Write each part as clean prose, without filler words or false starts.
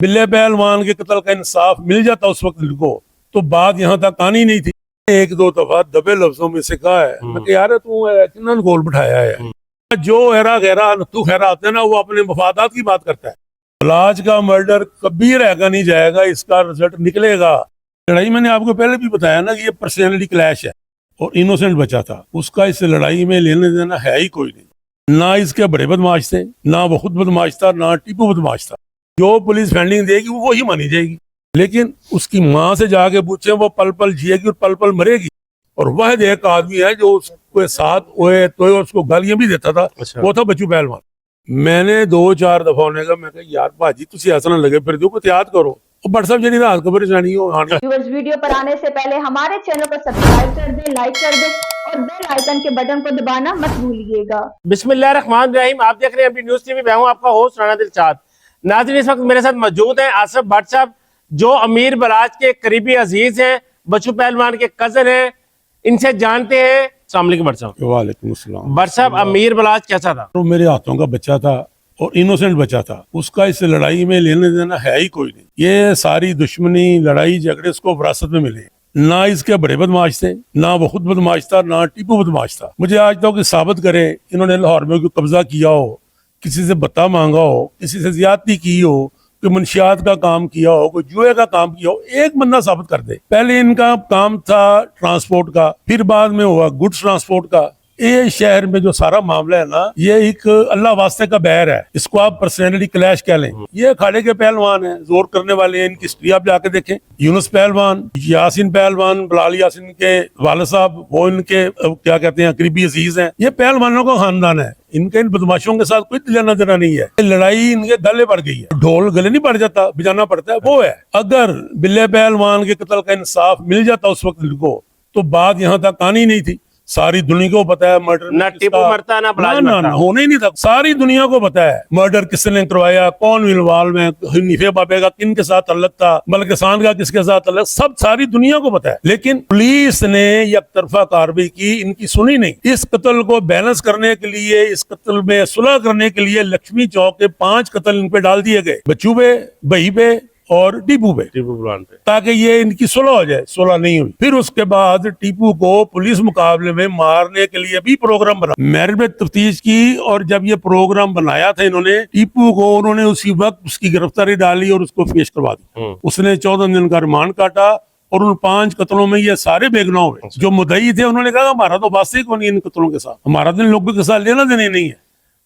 बिल्ले पहलवान के कत्ल का इंसाफ मिल जाता उस वक्त इनको तो बात यहाँ तक आनी नहीं थी। एक दो दफा दबे लफ्जों में से कहा है मैं कि यार तू कितना गोल बिठाया है। जो हेरा गहरा तू खैरा आते हैं ना वो अपने मफादात की बात करता है। बलाज का मर्डर कभी रहकर नहीं जाएगा, इसका रिजल्ट निकलेगा। लड़ाई मैंने आपको पहले भी बताया ना कि ये पर्सनैलिटी क्लैश है और इनोसेंट बचा था, उसका इस लड़ाई में लेने देना है ही कोई नहीं। ना इसके बड़े बदमाश थे, ना वो खुद बदमाश था, ना टीपू बदमाश था। जो पुलिस फंडिंग देगी वो ही मानी जाएगी, लेकिन उसकी माँ से जाके पूछे वो पल पल जिएगी और पल पल मरेगी। और वह एक आदमी है जो उसके साथ ओए तो उसको गालियां भी देता था। अच्छा। वो था बच्चू पहलवान। मैंने 2-4 दफा होने का मैं कहा यार भाजी तुसी ऐसा ना लगे फिर दो कुछ याद करो व्हाट्सएप जी रात को परेशानी हो। व्यूअर्स वीडियो पर आने से पहले हमारे चैनल को सब्सक्राइब कर दें, लाइक कर दें और बेल आइकन के बटन को दबाना मत भूलिएगा। बिस्मिल्लाहिर्रहमानिर्रहीम। आप देख रहे हैं न्यूज़ टीवी। मैं हूं आपका होस्ट राना दिलशाद। नाज़रीन इस वक्त मेरे साथ मौजूद हैं आसिफ भट्ट साहब, जो अमीर बराज के करीबी अजीज हैं, बच्चू पहलवान के कजन हैं। इनसे जानते हैं। अस्सलाम वालेकुम भट्ट साहब। वालेकुम अस्सलाम। भट्ट साहब, अमीर बराज कैसा था? तो मेरे हाथों का बच्चा था और इनोसेंट बच्चा था, उसका इस लड़ाई में लेने देना है ही कोई नहीं। ये सारी दुश्मनी लड़ाई झगड़े इसको विरासत में मिले। ना इसके बड़े बदमाश थे, ना वो खुद बदमाश था, ना टीपू बदमाश था। मुझे आज तक साबित करे इन्होंने लाहौर में कोई कब्जा किया हो, किसी से बत्ता मांगा हो, किसी से ज्यादती की हो, कोई मंशियात का काम किया हो, कोई जुए का काम किया हो, एक बंदा साबित कर दे। पहले इनका काम था ट्रांसपोर्ट का, फिर बाद में हुआ गुड्स ट्रांसपोर्ट का। ये शहर में जो सारा मामला है ना, ये एक अल्लाह वास्ते का बहर है, इसको आप पर्सनैलिटी क्लैश कह लें। ये अखाड़े के पहलवान हैं, जोर करने वाले हैं। इनकी हिस्ट्री आप जाके देखें। यूनुस पहलवान, यासीन पहलवान, बिलाल यासीन के वाले साहब, वो इनके क्या कहते हैं करीबी अजीज हैं। ये पहलवानों का खानदान है। इनके इन बदमाशों के साथ कोई लेना देना नहीं है। लड़ाई इनके गले पड़ गई है। ढोल गले नहीं पड़ जाता, बजाना पड़ता है, वो है। अगर बिल्ले पहलवान के कत्ल का इंसाफ मिल जाता उस वक्त इनको तो बात यहाँ तक आनी नहीं थी। सारी दुनिया को पता है मर्डर ना टिपू मरता ना बलाज मरता, होने ही नहीं था। सारी दुनिया को पता है मर्डर किसने करवाया, कौन इन्वॉल्व है, हनीफे बाबे का किन के साथ तल्लक था, मलकसान का किसके साथ तल्लक, सब सारी दुनिया को पता है। लेकिन पुलिस ने एक तरफा कार्रवाई की, इनकी सुनी नहीं। इस कत्ल को बैलेंस करने के लिए, इस कत्ल में सुलह करने के लिए लक्ष्मी चौक के 5 कत्ल इन पे डाल दिए गए, बच्चू पे, बही पे और टीपू पे, ताकि ये इनकी सुलह हो जाए। सुलह नहीं हुई। फिर उसके बाद टीपू को पुलिस मुकाबले में मारने के लिए भी प्रोग्राम बना, मेरिट में तफ्तीश की। और जब ये प्रोग्राम बनाया था इन्होंने, टीपू को उन्होंने उसी वक्त उसकी गिरफ्तारी डाली और उसको पेश करवा दी। उसने 14 दिन का रिमांड काटा और उन 5 कत्लों में ये सारे बेगुनाह हुए। जो मुद्दई थे उन्होंने कहा हमारा तो वास्ते ही नहीं इन कत्लों के साथ, हमारा तो इन लोगों के साथ लेना देने नहीं है।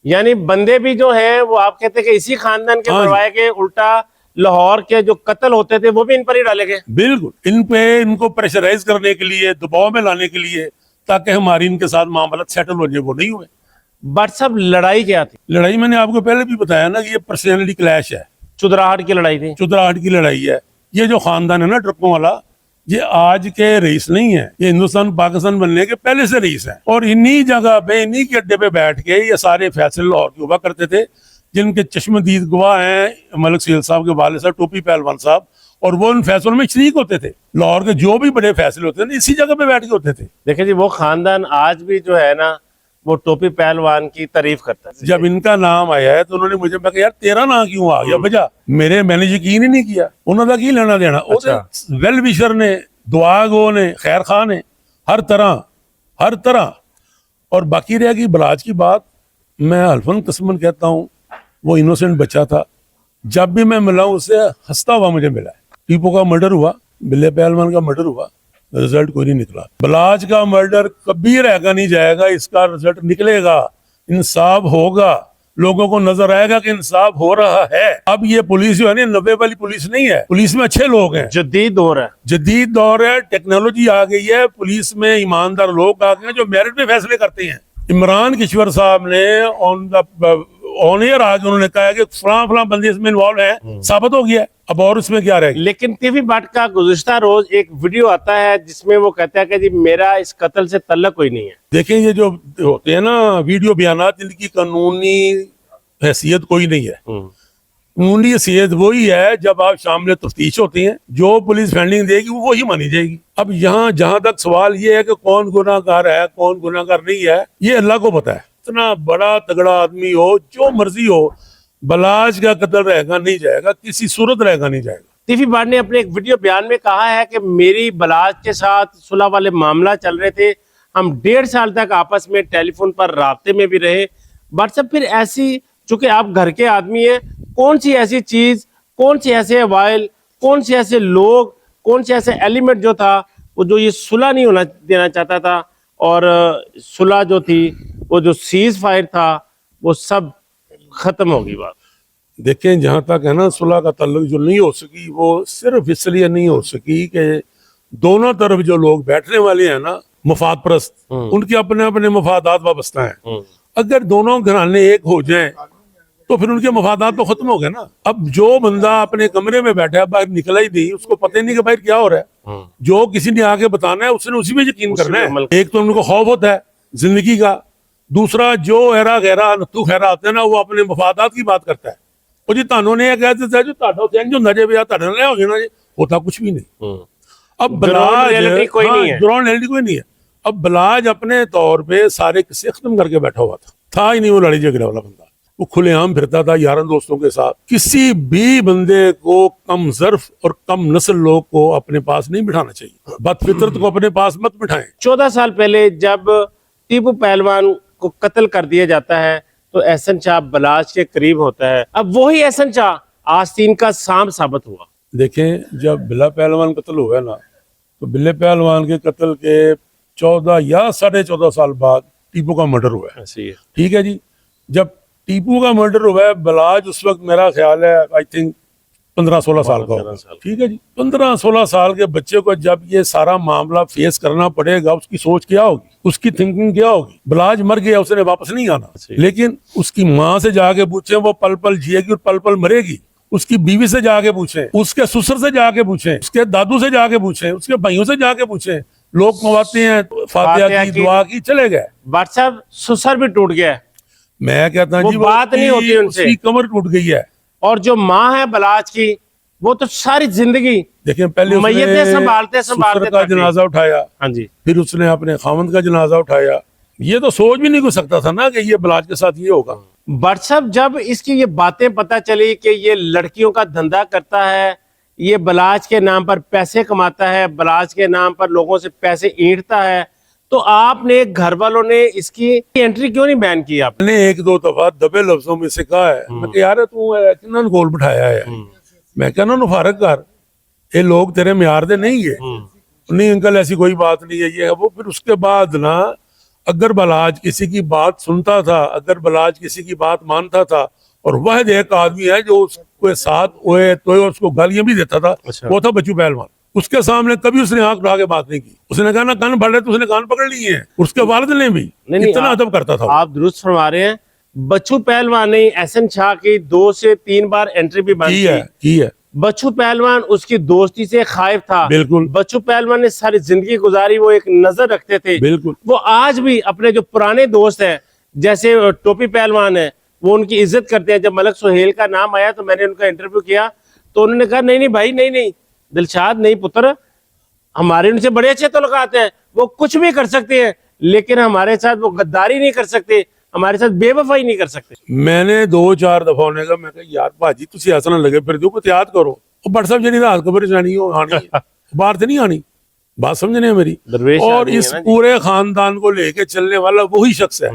यानी बंदे भी जो है वो आप कहते हैं कि इसी खानदान के मरवाए के, उल्टा लाहौर के जो कत्ल होते थे वो भी इन पर ही डाले गए। बिल्कुल, इन पे इनको प्रेशराइज करने के लिए, दबाव में लाने के लिए, ताकि हमारी इनके साथ मामला सेटल हो जाए, वो नहीं हुए। बट सब लड़ाई क्या थी? लड़ाई मैंने आपको पहले भी बताया ना कि ये पर्सनैलिटी क्लैश है। चुदराहट की लड़ाई थी। चुदराहट की लड़ाई है। ये जो खानदान है ना ट्रकों वाला, ये आज के रईस नहीं है, ये हिंदुस्तान पाकिस्तान बनने के पहले से रईस है। और इन्हीं जगह पे, इन्हीं के अड्डे पे बैठ के ये सारे फैसले लाहौर के हुआ करते थे, जिनके चश्मदीद गवाह हैं मलिक सील साहब के वाले साहब, टोपी पहलवान साहब, और वो उन फैसलों में शरीक होते थे। लाहौर के जो भी बड़े फैसले होते थे इसी जगह पे बैठ के होते थे। देखिए जी, वो खानदान आज भी जो है ना वो टोपी पहलवान की तारीफ करता है। जब इनका नाम आया है तो उन्होंने मुझे कहा यार तेरा नाम क्यों आ गया बजा, मैंने यकीन ही नहीं किया। उन्होंने की लेना देना। अच्छा। वेल विशर ने, दुआ गो ने, खैर खां ने, हर तरह। और बाकी रह गई बलाज की बात। मैं हल्फन कसमन कहता हूँ वो इनोसेंट बच्चा था। जब भी मैं मिला उससे हंसता हुआ मुझे मिला है। टीपू का मर्डर हुआ, बिल्ले पहलवान का मर्डर हुआ, रिजल्ट कोई नहीं निकला। बलाज का मर्डर कभी रहकर नहीं जाएगा, इसका रिजल्ट निकलेगा, इंसाफ होगा, लोगों को नजर आएगा कि इंसाफ हो रहा है। अब ये पुलिस जो है ना 90 वाली पुलिस नहीं है, पुलिस में अच्छे लोग हैं। जदीद दौर है, टेक्नोलॉजी आ गई है, पुलिस में ईमानदार लोग आ गए हैं जो मेरिट में फैसले करते हैं। इमरान किश्वर साहब ने ऑन एयर आगे उन्होंने कहा कि फलां बंदे इसमें इन्वॉल्व है, साबित हो गया। अब और उसमें क्या रहेगा। लेकिन टीवी भट्ट का गुज़िश्ता रोज एक वीडियो आता है जिसमें वो कहता है कि जी मेरा इस कत्ल से तल्लक कोई नहीं है। देखें ये जो होते हैं ना वीडियो बयानात, इनकी कानूनी हैसियत कोई नहीं है। कानूनी हैसियत वही है जब आप शामिल तफ्तीश होती हैं, जो पुलिस फंडिंग देगी वो ही मानी जाएगी। अब यहाँ जहां तक सवाल ये है कि कौन गुनाहगार है, कौन गुनाहगार नहीं है, ये अल्लाह को पता है। इतना बड़ा तगड़ा आदमी हो, जो मर्जी हो, बलाज का कत्ल रहेगा नहीं जाएगा, किसी सूरत रहेगा नहीं जाएगा। तीफी बाट ने अपने एक वीडियो बयान में कहा है कि मेरी बलाज के साथ सुलह वाले मामला चल रहे थे, हम 1.5 साल तक आपस में टेलीफोन पर राब्ते में भी रहे। बट साहब फिर ऐसी, चूंकि आप घर के आदमी हैं, कौन सी ऐसी चीज, कौन से ऐसे अवाइल, कौन से ऐसे लोग, कौन से ऐसे एलिमेंट जो था वो जो ये सुलह नहीं होना देना चाहता था, और सुलह जो थी वो जो सीज फायर था वो सब खत्म होगी बात। देखें, जहां तक है ना सुलह का ताल्लुक जो नहीं हो सकी, वो सिर्फ इसलिए नहीं हो सकी कि दोनों तरफ जो लोग बैठने वाले हैं ना मफाद परस्त, उनके अपने अपने मफादात वाबस्ता हैं। अगर दोनों घराने एक हो जाएं तो फिर उनके मफादात तो खत्म हो गए ना। अब जो बंदा अपने कमरे में बैठा है, बाहर निकला ही नहीं, उसको पता ही नहीं कि बाहर क्या हो रहा है। जो किसी ने आके बताना है उसने उसी में यकीन करना है। एक तो उनको खौफ होता है जिंदगी का, दूसरा जो हैरा गहरा नत्थू खैरा आते हैं ना वो अपने मफादात की बात करता है। और जी तानों ने कह दिया जो ताड़ा चेंज होता जे भैया ताड़े नाल हो जाना जी, होता कुछ भी नहीं। अब बलाज reality कोई नहीं है। ग्राउंड रियलिटी कोई नहीं है। अब बलाज अपने तौर पे सारे किस्से खत्म करके बैठा हुआ था ही नहीं वो लड़ाई झगड़े वाला बंदा। वो खुलेआम फिरता था यारों दोस्तों के साथ। किसी भी बंदे को कम ज़र्फ और कम नस्ल लोग को अपने पास नहीं बिठाना चाहिए। बदफितरत को अपने पास मत बिठाएं। 14 साल पहले जब टीपू पहलवान को कत्ल कर दिया जाता है तो एहसन शाह बलाज के करीब होता है। अब वही एहसन शाह आस्तीन का सांप साबित हुआ। देखें, जब बिल्ला पहलवान कत्ल हुआ ना, तो बिल्ले पहलवान के कत्ल के 14 या 14.5 साल बाद टीपू का मर्डर हुआ है। ऐसी है। ठीक है जी। जब टीपू का मर्डर हुआ है, बलाज उस वक्त मेरा ख्याल है आई थिंक 15-16 साल का होगा। ठीक है जी। 15-16 साल के बच्चे को जब ये सारा मामला फेस करना पड़ेगा, उसकी सोच क्या होगी, उसकी थिंकिंग क्या होगी। बलाज मर गया, उसने वापस नहीं आना, लेकिन उसकी माँ से जाके पूछे, वो पल पल जिएगी और पल पल मरेगी। उसकी बीवी से जाके पूछे, उसके ससुर से जाके पूछे, उसके दादू से जाके पूछे, उसके भाइयों से जाके पूछे। लोग कमाते हैं, फातिहा की दुआ की, चले गए। बट साहब ससुर भी टूट गया है। मैं कहता हूं वो जी बात नहीं होती उनसे। उसकी कमर टूट गई है। और जो माँ है बलाज की, वो तो सारी जिंदगी देखें, पहले मैयतें संभालते ससुर का जनाजा उठाया, हाँ जी, फिर उसने अपने खामद का जनाजा उठाया। ये तो सोच भी नहीं हो सकता था ना कि ये बलाज के साथ ये होगा। बट साहब जब इसकी ये बातें पता चली कि ये लड़कियों का धंधा करता है, ये बलाज के नाम पर पैसे कमाता है, बलाज के नाम पर लोगों से पैसे ईंटता है, तो आपने घर वालों ने इसकी एंट्री क्यों नहीं बैन की? आपने मैंने 1-2 दफा दबे लफ्जों में से कहा है, मैं यार तू किन्ना गोल बिठाया है, मैं कहना नु फारक कर, ये लोग तेरे म्यार दे नहीं है। नहीं अंकल ऐसी कोई बात नहीं है, ये है वो। फिर उसके बाद ना, अगर बलाज किसी की बात सुनता था, अगर बलाज किसी की बात मानता था, और वह एक आदमी है जो उसके साथ हुए तो उसको गालियां भी देता था, वो था बच्चू पहलवान। उसके सामने कभी उसने आंख उठा के बात नहीं की। उसने कहा ना कान पड़ रहे तो उसने कान पकड़ लिए हैं। उसके वालिद ने भी इतना अदब करता था। आप दुरुस्त फरमा रहे हैं। बच्चू पहलवान ने एहसन शाह की 2 से 3 बार एंट्री भी बंद की है। बच्चू पहलवान उसकी दोस्ती से खाइफ था। बिल्कुल। बच्चू पहलवान ने सारी जिंदगी गुजारी, वो एक नजर रखते थे। बिल्कुल। वो आज भी अपने जो पुराने दोस्त हैं, जैसे टोपी पहलवान है, वो उनकी इज्जत करते हैं। जब मलक सुहेल का नाम आया तो मैंने उनका इंटरव्यू किया, तो उन्होंने कहा नहीं नहीं भाई, नहीं दिलशाद, नहीं पुत्र, हमारे उनसे बड़े अच्छे ताल्लुकात हैं, वो कुछ भी कर सकते हैं, लेकिन हमारे साथ वो गद्दारी नहीं कर सकते, हमारे साथ बेवफाई नहीं कर सकते। मैंने 2-4 दफा उन्हें कहा, मैं कहा यार भाजी तुसी ऐसा ना लगे फिर कुछ याद करो। बट साहब जी रात खबर जानी हो आनी बाहर से नहीं आनी, बात समझने मेरी। और इस पूरे खानदान को लेके चलने वाला वही शख्स है।